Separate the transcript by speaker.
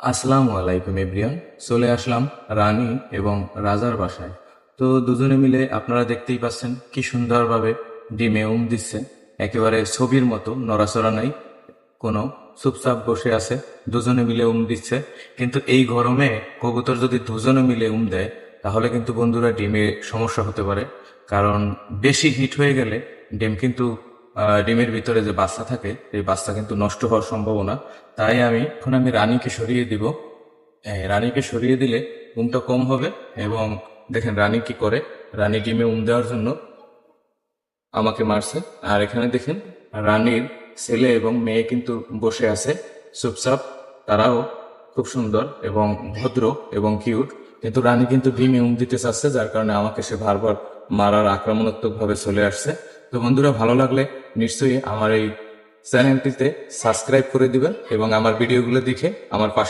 Speaker 1: আসসালামু আলাইকুম এভরিওয়ান। চলে আসলাম রানী এবং রাজার বাসায়। তো দুজনে মিলে আপনারা দেখতেই পাচ্ছেন কি সুন্দরভাবে ডিমে দিচ্ছে। একেবারে ছবির মতো, নড়াচড়া নাই, কোনো চুপচাপ বসে আছে, দুজনে মিলে দিচ্ছে। কিন্তু এই গরমে কবুতর যদি দুজনে মিলে দেয় তাহলে কিন্তু বন্ধুরা ডিমে সমস্যা হতে পারে। কারণ বেশি হিট হয়ে গেলে ডিমের ভিতরে যে বাচ্চা থাকে এই বাচ্চা কিন্তু নষ্ট হওয়ার সম্ভাবনা। তাই এখন আমি রানীকে সরিয়ে দিব। রানীকে সরিয়ে দিলে ঘুমটা কম হবে। এবং দেখেন রানী কি করে, রানী ডিমে দেওয়ার জন্য আমাকে মারছে। আর এখানে দেখেন রানীর ছেলে এবং মেয়ে কিন্তু বসে আছে চুপচাপ। তারাও খুব সুন্দর এবং ভদ্র এবং কিউট। কিন্তু রানী কিন্তু ডিমে দিতে চাচ্ছে, যার কারণে আমাকে সে বারবার মারার আক্রমণাত্মক ভাবে চলে আসছে। তো বন্ধুরা, ভালো লাগলে নিশ্চয়ই আমার এই চ্যানেলটিতে সাবস্ক্রাইব করে দিবেন এবং আমার ভিডিওগুলো দেখে আমার পাশে